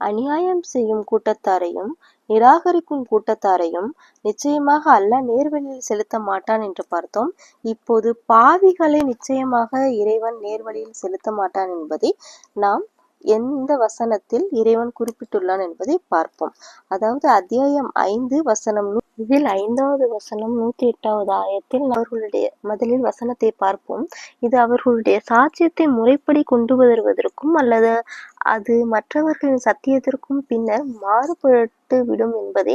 அநியாயம் செய்யும் கூட்டத்தாரையும் நிராகரிக்கும் கூட்டத்தாரையும் நிச்சயமாக அல்லாஹ் நேர்வழியில் செலுத்த மாட்டான் என்று பார்த்தோம். இப்போது பாவிகளை நிச்சயமாக இறைவன் நேர்வழியில் செலுத்த மாட்டான் என்பதை நாம் எந்த வசனத்தில் இறைவன் குறிப்பிட்டுள்ளான் என்பதை பார்ப்போம். அதாவது அத்தியாயம் 5 வசனம் இதில் 5வது வசனம் 108வது ஆயத்தில் அவர்களுடைய முதலில் வசனத்தை பார்ப்போம். இது அவர்களுடைய சாட்சியத்தை முறைப்படி கொண்டு வருவதற்கும் அல்லது அது மற்றவர்களின் சத்தியத்திற்கும் பின்னர் மாறுபட்டு விடும் என்பதை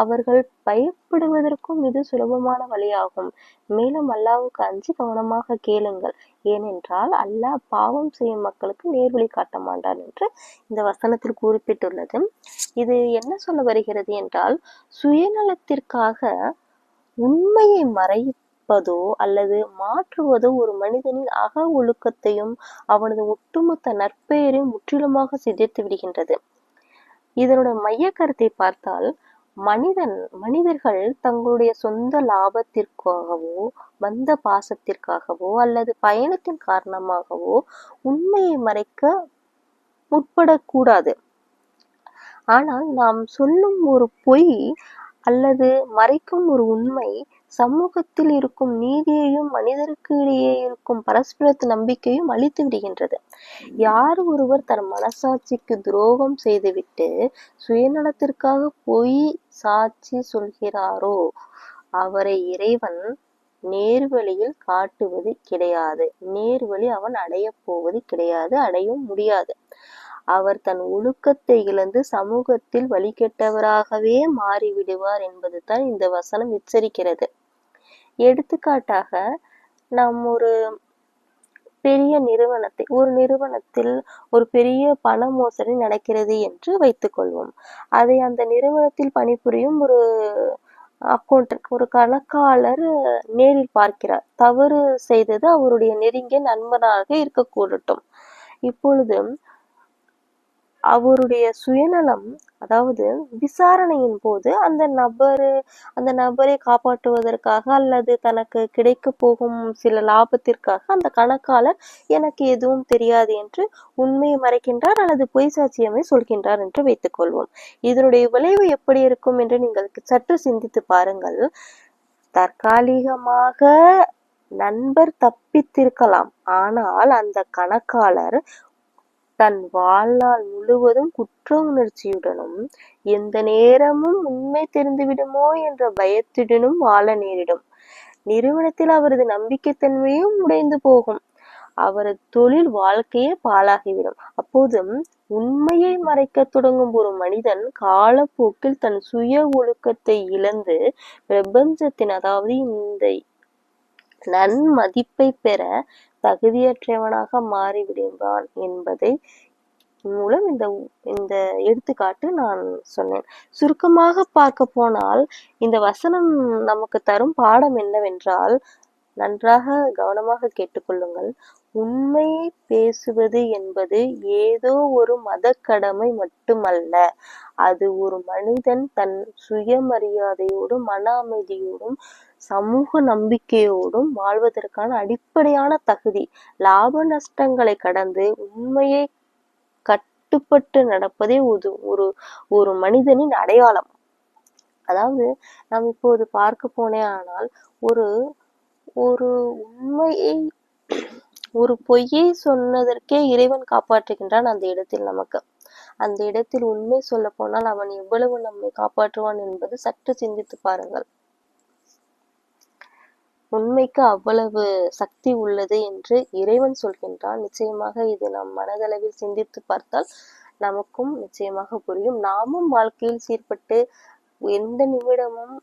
அவர்கள் பயப்படுவதற்கும் இது சுலபமான வழியாகும். மேலும் அல்லாஹ்வுக்கு அஞ்சி கவனமாக கேளுங்கள், ஏனென்றால் அல்லாஹ் பாவம் செய்யும் மக்களுக்கு நேர்வழி காட்ட மாட்டான் என்று இந்த வசனத்தில் குறிப்பிட்டுள்ளது. இது என்ன சொல்ல வருகிறது என்றால், சுயநலத்திற்காக உண்மையை மறைப்பதோ அல்லது மாற்றுவதோ ஒரு மனிதனின் அக ஒழுக்கத்தையும் அவனது ஒட்டுமொத்த நற்பெயரையும் முற்றிலுமாக சிதைத்து விடுகின்றது. இதனுடைய மைய கருத்தை பார்த்தால், மனிதர்கள் தங்களுடைய சொந்த லாபத்திற்காகவோ வந்த பாசத்திற்காகவோ அல்லது பயணத்தின் காரணமாகவோ உண்மையை மறைக்க முற்படக்கூடாது. ஆனால் நாம் சொல்லும் ஒரு பொய் அல்லது மறைக்கும் ஒரு உண்மை சமூகத்தில் இருக்கும் நீதியையும் மனிதருக்கு இடையே இருக்கும் பரஸ்பரத்து நம்பிக்கையும் அழித்து விடுகின்றது. யார் ஒருவர் தன் மனசாட்சிக்கு துரோகம் செய்துவிட்டு சுயநலத்திற்காக பொய் சாட்சி சொல்கிறாரோ அவரை இறைவன் நேர்வழியில் காட்டுவது கிடையாது. நேர்வழி அவன் அடைய போவது கிடையாது, அடையவும் முடியாது. அவர் தன் ஒழுக்கத்தை இழந்து சமூகத்தில் வழிகெட்டவராகவே மாறிவிடுவார் என்பது தான் இந்த வசனம் எச்சரிக்கிறது. எடுத்துக்காட்டாக, நாம் ஒரு பெரிய நிறுவனத்தில் ஒரு பெரிய பண மோசடி நடக்கிறது என்று வைத்துக் கொள்வோம். அதை அந்த நிறுவனத்தில் பணிபுரியும் ஒரு அக்கௌண்டன்ட், ஒரு கணக்காளர் நேரில் பார்க்கிறார். தவறு செய்தது அவருடைய நெருங்கிய நண்பனாக இருக்கக்கூடட்டும். இப்பொழுது அவருடைய சுயநலம், அதாவது விசாரணையின் போது அந்த நபரை காப்பாற்றுவதற்காக அல்லது தனக்கு கிடைக்க போகும் சில லாபத்திற்காக அந்த கணக்காளர் எனக்கு எதுவும் தெரியாது என்று உண்மையை மறைக்கின்றார் அல்லது பொய் சாட்சியமே சொல்கின்றார் என்று வைத்துக் கொள்வோம். இதனுடைய விளைவு எப்படி இருக்கும் என்று நீங்கள் சற்று சிந்தித்து பாருங்கள். தற்காலிகமாக நண்பர் தப்பித்திருக்கலாம், ஆனால் அந்த கணக்காளர் தன் வாழ்நாள் முழுவதும் குற்ற உணர்ச்சியுடனும் எந்த நேரமும் உண்மை தெரிந்துவிடுமோ என்ற பயத்துடனும் வாழ நேரிடும். நிறுவனத்தில் அவரது நம்பிக்கைத்தன்மையும் உடைந்து போகும். அவரது தொழில் வாழ்க்கையே பாழாகிவிடும். அப்போது உண்மையை மறைக்க தொடங்கும் ஒரு மனிதன் காலப்போக்கில் தன் சுய ஒழுக்கத்தை இழந்து பிரபஞ்சத்தின், அதாவது இந்த நன்மதிப்பை பெற தகுதியற்றவனாக மாறிவிடுவான் என்பதை மூலம் இந்த எடுத்துக்காட்டு நான் சொன்னேன். சுருக்கமாக பார்க்க போனால் இந்த வசனம் நமக்கு தரும் பாடம் என்னவென்றால், நன்றாக கவனமாக கேட்டுக்கொள்ளுங்கள். உண்மையை பேசுவது என்பது ஏதோ ஒரு மத கடமை மட்டுமல்ல. அது ஒரு மனிதன் தன் சுயமரியாதையோடும் மன அமைதியோடும் சமூக நம்பிக்கையோடும் வாழ்வதற்கான அடிப்படையான தகுதி. லாப நஷ்டங்களை கடந்து உண்மையை கட்டுப்பட்டு நடப்பதே ஒரு மனிதனின் அடையாளம். அதாவது நாம் இப்போது பார்க்க போனே ஆனால் ஒரு உண்மையை, ஒரு பொய்யை சொன்னதற்கே இறைவன் காப்பாற்றுகின்றான். அந்த இடத்தில் உண்மை சொல்ல போனால் அவன் எவ்வளவு நம்மை காப்பாற்றுவான் என்பது சற்று சிந்தித்து பாருங்கள். உண்மைக்கு அவ்வளவு சக்தி உள்ளது என்று இறைவன் சொல்கின்றான். நிச்சயமாக இது நம் மனதளவில் சிந்தித்து பார்த்தால் நமக்கும் நிச்சயமாக புரியும். நாமும் வாழ்க்கையில் சீர்பட்டு எந்த நிமிடமும்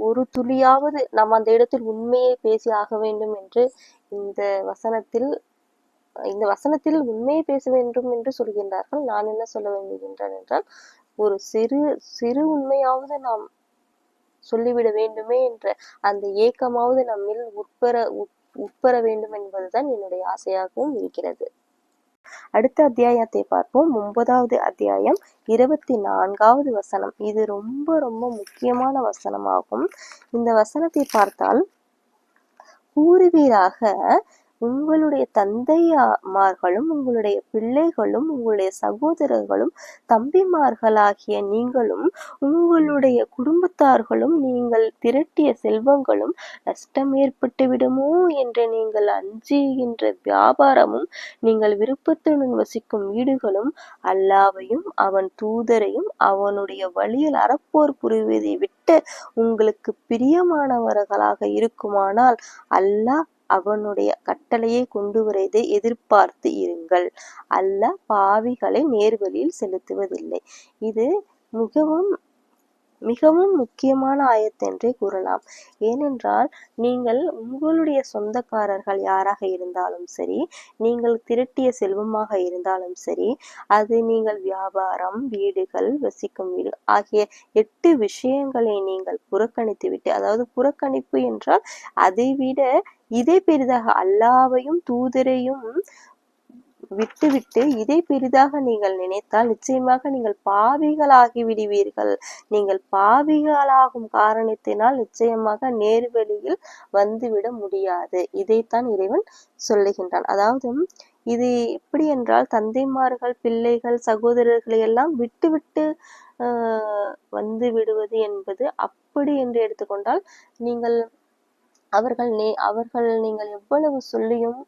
ஒரு துளியாவது நாம் அந்த இடத்தில் உண்மையை பேசி ஆக வேண்டும் என்று இந்த வசனத்தில் உண்மையை பேச வேண்டும் என்று சொல்கின்றார்கள். நான் என்ன சொல்ல விரும்புகின்றேன் என்றால், ஒரு சிறு உண்மையாவது நாம் சொல்லிவிட வேண்டுமே என்ற அந்த ஏக்கமாவது நம்மில் உட்பெற வேண்டும் என்பதுதான் என்னுடைய ஆசையாகவும் இருக்கிறது. அடுத்த அத்தியாயத்தை பார்ப்போம். 9வது அத்தியாயம் 24வது வசனம். இது ரொம்ப ரொம்ப முக்கியமான வசனமாகும். இந்த வசனத்தை பார்த்தால், கூறுவீராக உங்களுடைய தந்தைமார்களும் உங்களுடைய பிள்ளைகளும் உங்களுடைய சகோதரர்களும் தம்பிமார்களாகிய நீங்களும் உங்களுடைய குடும்பத்தார்களும் நீங்கள் திரட்டிய செல்வங்களும் நஷ்டம் ஏற்பட்டு விடுமோ என்று நீங்கள் அஞ்சுகின்ற வியாபாரமும் நீங்கள் விருப்பத்துடன் வசிக்கும் வீடுகளும் அல்லாவையும் அவன் தூதரையும் அவனுடைய வழியில் அறப்போர் புரிவதை விட்டு உங்களுக்கு பிரியமானவர்களாக இருக்குமானால் அல்லாஹ் அவனுடைய கட்டளையை கொண்டு வருவதை எதிர்பார்த்து இருங்கள். அல்லாஹ் பாவிகளை நேர்வழியில் செலுத்துவதில்லை. இது மிகவும் மிகவும் முக்கியமான ஆயத்து என்றே கூறலாம். ஏனென்றால் நீங்கள் உங்களுடைய சொந்தக்காரர்கள் யாராக இருந்தாலும் சரி, நீங்கள் திரட்டிய செல்வமாக இருந்தாலும் சரி, அது நீங்கள் வியாபாரம், வீடுகள், வசிக்கும் வீடு ஆகிய 8 விஷயங்களை நீங்கள் புறக்கணித்து விட்டு, அதாவது புறக்கணிப்பு என்றால் அதைவிட இதை பெரிதாக அல்லாவையும் தூதரையும் விட்டுவிட்டு இதை பெரிதாக நீங்கள் நினைத்தால் நிச்சயமாக நீங்கள் பாவிகளாகி விடுவீர்கள். நீங்கள் பாவிகளாகும் காரணத்தினால் நிச்சயமாக நேர்வழியில் வந்துவிட முடியாது. இதைத்தான் இறைவன் சொல்லுகின்றான். அதாவது இது எப்படி என்றால் தந்தைமார்கள், பிள்ளைகள், சகோதரர்களை எல்லாம் விட்டுவிட்டு வந்து விடுவது என்பது அப்படி என்று எடுத்துக்கொண்டால் நீங்கள் அவர்கள் நீங்கள் எவ்வளவு சொல்லியும்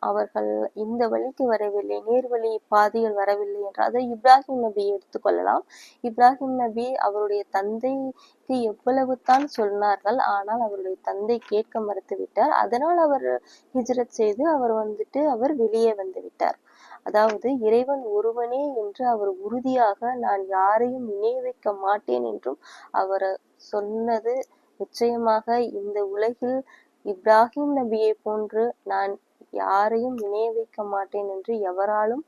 அவர்கள் இந்த வழிக்கு வரவில்லை, நேர்வழி பாதையில் வரவில்லை என்றால் அதை இப்ராஹிம் நபியை எடுத்துக்கொள்ளலாம். இப்ராஹிம் நபி அவருடைய தந்தைக்கு எவ்வளவு தான் சொன்னார்கள், ஆனால் அவருடைய தந்தை கேட்க மறுத்து விட்டார். அதனால் அவர் ஹிஜ்ரத் செய்து அவர் வெளியே வந்து விட்டார். அதாவது இறைவன் ஒருவனே என்று அவர் உறுதியாக நான் யாரையும் இணை வைக்க மாட்டேன் என்றும் அவர் சொன்னது நிச்சயமாக இந்த உலகில் இப்ராஹிம் நபியை போன்று நான் யாரையும் இணை வைக்க மாட்டேன் என்று எவராலும்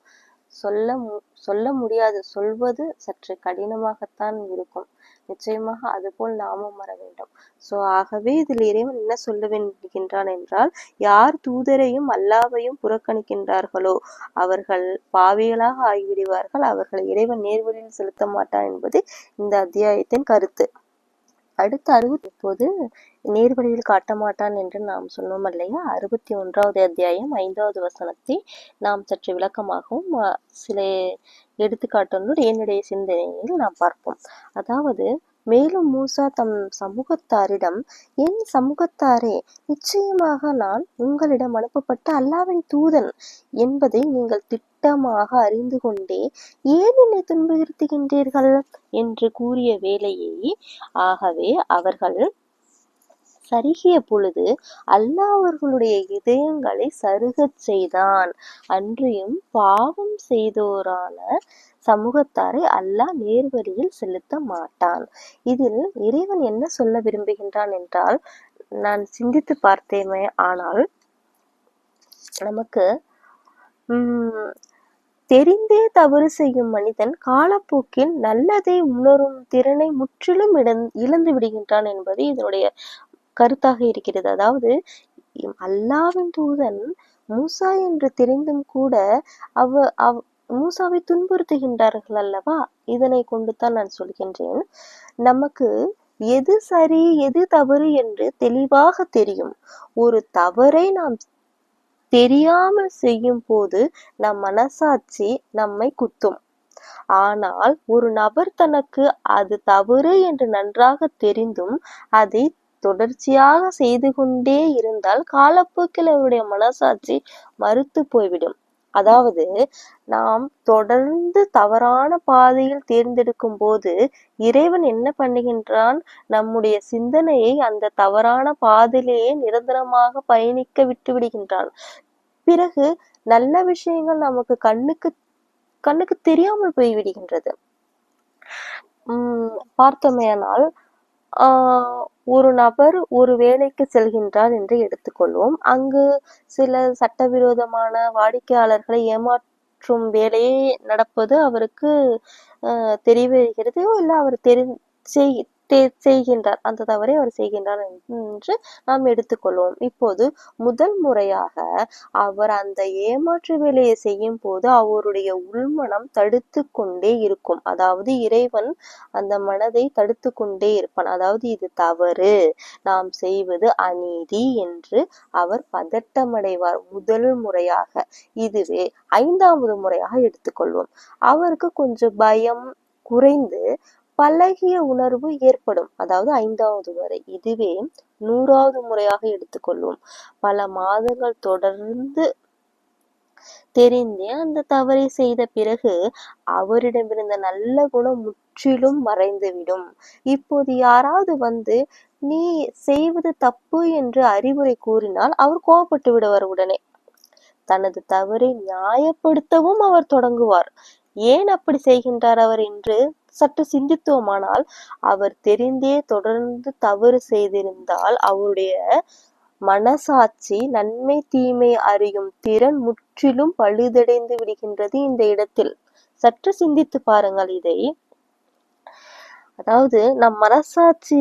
சொல்ல முடியாது. சொல்வது சற்று கடினமாகத்தான் இருக்கும். நிச்சயமாக அதுபோல் நாமும் வர வேண்டும். ஆகவே இதில் இறைவன் என்ன சொல்ல வேண்டுகின்றான் என்றால், யார் தூதரையும் அல்லாவையும் புறக்கணிக்கின்றார்களோ அவர்கள் பாவிகளாக ஆகிவிடுவார்கள். அவர்களை இறைவன் நேர்வழியில் செலுத்த மாட்டான் என்பது இந்த அத்தியாயத்தின் கருத்து. அடுத்து இப்போது நேர்வழியில் காட்ட மாட்டான் என்று நாம் சொன்னோம் இல்லையா? 61வது அத்தியாயம் 5வது வசனத்தை நாம் சற்று விளக்கமாகவும் சில எடுத்துக்காட்டுடன் என்னுடைய சிந்தனையில் நாம் பார்ப்போம். அதாவது மேலும் மூசா தம் சமூகத்தாரிடம், என் சமூகத்தாரே, நிச்சயமாக நான் உங்களிடம் அனுப்பப்பட்ட அல்லாவின் தூதன் என்பதை நீங்கள் திட்டமாக அறிந்து கொண்டே ஏன் என்னை துன்புறுத்துகின்றீர்கள் என்று கூறிய வேளையை, ஆகவே அவர்கள் சருகிய பொழுது அல்லாஹ் அவர்களுடைய இதயங்களை சருகச் செய்தான். அன்றியும் பாவம் செய்தோரான சமூகத்தாரை அல்லாஹ் நேர்வழியில் செலுத்த மாட்டான். இதில் இறைவன் என்ன சொல்ல விரும்புகின்றான் என்றால், நான் சிந்தித்து பார்த்தேமே ஆனால் நமக்கு தெரிந்தே தவறு செய்யும் மனிதன் காலப்போக்கில் நல்லதை உணரும் திறனை முற்றிலும் இழந்து விடுகின்றான் என்பது இதனுடைய கருத்தாக இருக்கிறது. அதாவது அல்லாவின் தூதன் மூசா என்று தெரிந்தும் கூட மூசாவை துன்புறுத்துகின்றார்கள் அல்லவா? இதனை கொண்டுதான் நான் சொல்கின்றேன். நமக்கு எது சரி எது தவறு என்று தெளிவாக தெரியும். ஒரு தவறை நாம் தெரியாமல் செய்யும் போது நம் மனசாட்சி நம்மை குத்தும். ஆனால் ஒரு நபர் தனக்கு அது தவறு என்று நன்றாக தெரிந்தும் அதை தொடர்ச்சியாக செய்து கொண்டே இருந்தால் காலப்போக்கில் அவருடைய மனசாட்சி மறுத்து போய்விடும். அதாவது நாம் தொடர்ந்து தவறான பாதையில் தேர்ந்தெடுக்கும் போது இறைவன் என்ன பண்ணுகின்றான், நம்முடைய சிந்தனையை அந்த தவறான பாதையிலேயே நிரந்தரமாக பயணிக்க விட்டு விடுகின்றான். பிறகு நல்ல விஷயங்கள் நமக்கு கண்ணுக்கு தெரியாமல் போய்விடுகின்றது. பார்த்தோமேயானால் ஒரு நபர் ஒரு வேலைக்கு செல்கின்றார் என்று எடுத்துக்கொள்வோம். அங்கு சில சட்டவிரோதமான வாடிக்கையாளர்களை ஏமாற்றும் வேலையை நடப்பது அவருக்கு தெரிய வருகிறது. இல்லை அவர் செய்கின்றார், அந்த தவறை அவர் செய்கின்றார் என்று நாம் எடுத்துக்கொள்வோம். இப்போது முதல் முறையாக அவர் அந்த ஏமாற்று வேலையை செய்யும் போது அவருடைய உள்மனம் தடுத்து கொண்டே இருக்கும். அதாவது இறைவன் அந்த மனதை தடுத்து கொண்டே இருப்பான். அதாவது இது தவறு, நாம் செய்வது அநீதி என்று அவர் பதட்டமடைவார் முதல் முறையாக. இதுவே 5வது முறையாக எடுத்துக்கொள்வோம். அவருக்கு கொஞ்சம் பயம் குறைந்து பழகிய உணர்வு ஏற்படும். அதாவது 5வது முறை. இதுவே 100வது முறையாக எடுத்துக்கொள்வோம். பல மாதங்கள் தொடர்ந்து தெரிந்தே அந்த தவறை செய்த பிறகு அவரிடமிருந்த நல்ல குணம் முற்றிலும் மறைந்துவிடும். இப்போது யாராவது வந்து நீ செய்வது தப்பு என்று அறிவுரை கூறினால் அவர் கோபப்பட்டு விடுவார். உடனே தனது தவறை நியாயப்படுத்தவும் அவர் தொடங்குவார். ஏன் அப்படி செய்கின்றார் அவர் என்று சற்று சிந்தித்தோமானால், அவர் தெரிந்தே தொடர்ந்து தவறு செய்திருந்தால் அவருடைய மனசாட்சி நன்மை தீமை அறியும் திறன் முற்றிலும் பழுதடைந்து விடுகின்றது. இந்த இடத்தில் சற்று சிந்தித்து பாருங்கள் இதை. அதாவது நம் மனசாட்சி,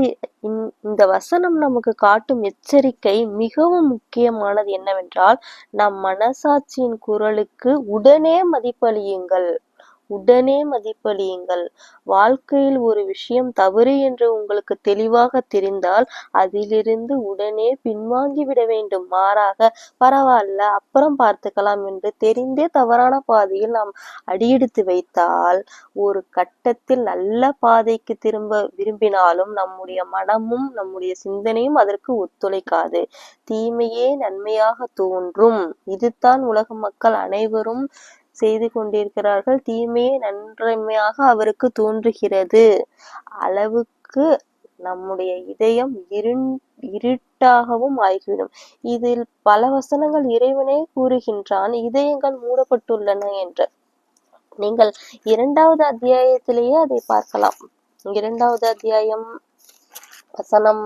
இந்த வசனம் நமக்கு காட்டும் எச்சரிக்கை மிகவும் முக்கியமானது. என்னவென்றால், நம் மனசாட்சியின் குரலுக்கு உடனே மதிப்பளியுங்கள். உடனே மதிப்பளியுங்கள். வாழ்க்கையில் ஒரு விஷயம் தவறு என்று உங்களுக்கு தெளிவாக தெரிந்தால் அதிலிருந்து உடனே பின்வாங்கி விட வேண்டும். மாறாக பரவாயில்ல அப்புறம் பார்த்துக்கலாம் என்று தெரிந்தே தவறான பாதையில் நாம் அடியெடுத்து வைத்தால் ஒரு கட்டத்தில் நல்ல பாதைக்கு திரும்ப விரும்பினாலும் நம்முடைய மனமும் நம்முடைய சிந்தனையும் அதற்கு ஒத்துழைக்காது. தீமையே நன்மையாக தோன்றும். இதுதான் உலக மக்கள் அனைவரும் செய்து கொண்டிருக்கிறார்கள். தீமையே நன்மையாக அவருக்கு தோன்றுகிறது. அளவுக்கு நம்முடைய இதயம் இருட்டாகவும் ஆகிவிடும். இதில் பல வசனங்கள் இறைவனே கூறுகின்றான், இதயங்கள் மூடப்பட்டுள்ளன என்று. நீங்கள் 2வது அத்தியாயத்திலேயே அதை பார்க்கலாம். 2வது அத்தியாயம் வசனம்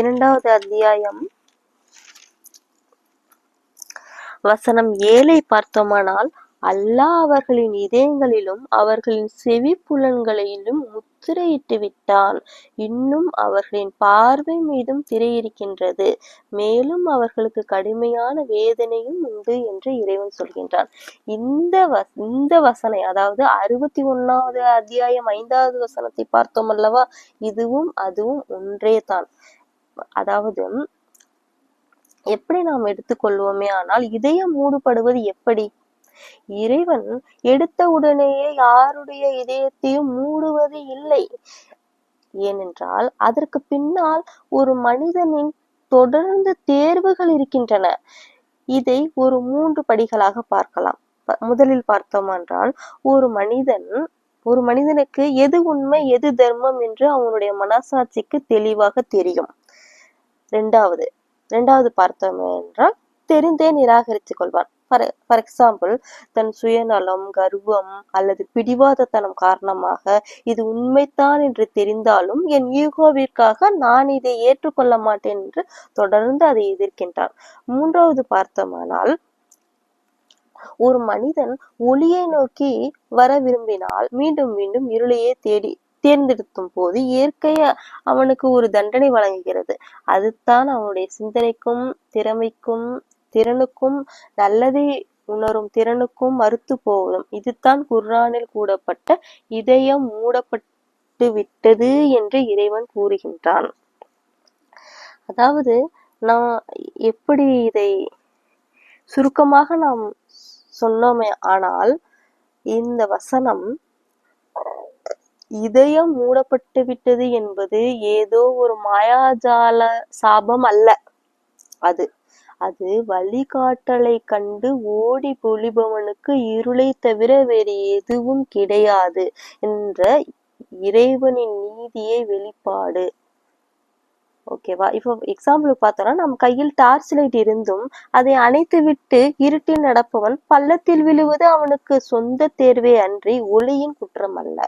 2வது அத்தியாயம் வசனம் 7 பார்த்தோமானால், அல்லாஹ் அவர்களின் இதயங்களிலும் அவர்களின் செவி புலன்களிலும் முத்திரையிட்டு விட்டான். இன்னும் அவர்களின் பார்வை மீதும் திரையிருக்கின்றது. மேலும் அவர்களுக்கு கடுமையான வேதனையும் உண்டு என்று இறைவன் சொல்கின்றான். இந்த வசனை, அதாவது 61வது அத்தியாயம் 5வது வசனத்தை பார்த்தோம் அல்லவா, இதுவும் அதுவும் ஒன்றே தான். அதாவது எப்படி நாம் எடுத்துக்கொள்வோமே ஆனால், இதயம் மூடப்படுவது எப்படி? இறைவன் எடுத்த உடனேயே யாருடைய இதயத்தையும் மூடுவது இல்லை. ஏனென்றால் அதற்கு பின்னால் ஒரு மனிதனின் தொடர்ந்து தேர்வுகள் இருக்கின்றன. இதை ஒரு 3 படிகளாக பார்க்கலாம். முதலில் பார்த்தோம் என்றால், ஒரு மனிதனுக்கு எது உண்மை எது தர்மம் என்று அவனுடைய மனசாட்சிக்கு தெளிவாக தெரியும். இரண்டாவது பார்த்தோம் என்றால், தெரிந்தே நிராகரித்துக் கொள்வான். ஃபார் எக்ஸாம்பிள், தன் சுயநலம், கர்வம் அல்லது பிடிவாதத்தனம் காரணமாக இது உண்மைதான் என்று தெரிந்தாலும் என் ஈகோவிற்காக நான் இதை ஏற்றுக்கொள்ள மாட்டேன் என்று தொடர்ந்து அதை எதிர்க்கின்றான். 3வது பார்த்தோமானால், ஒரு மனிதன் ஒளியை நோக்கி வர விரும்பினால் மீண்டும் மீண்டும் இருளையே தேர்ந்தெடுக்கும் போது இயற்கை அவனுக்கு ஒரு தண்டனை வழங்குகிறது. அதுதான் அவனுடைய சிந்தனைக்கும் திறனுக்கும் நல்லதை உணரும் திறனுக்கும் மறுத்து போவதும். இதுதான் குர்ஆனில் கூறப்பட்ட இதயம் மூடப்பட்டு விட்டது என்று இறைவன் கூறுகின்றான். அதாவது நான் எப்படி இதை சுருக்கமாக நாம் சொன்னோமே ஆனால், இந்த வசனம் இதயம் மூடப்பட்டு விட்டது என்பது ஏதோ ஒரு மாயாஜால சாபம் அல்ல. அது வழிகாட்டலை கண்டு ஓடி பொழிபவனுக்கு இருளை தவிர வேறு எதுவும் கிடையாது என்ற இறைவனின் நீதியை வெளிப்பாடு. ஓகேவா? இப்போ எக்ஸாம்பிள் பார்த்தோம்னா, நம்ம கையில் டார்ச் லைட் இருந்தும் அதை அணைத்து விட்டு இருட்டில் நடப்பவன் பள்ளத்தில் விழுவது அவனுக்கு சொந்த தேர்வே அன்றி ஒளியின் குற்றம் அல்ல.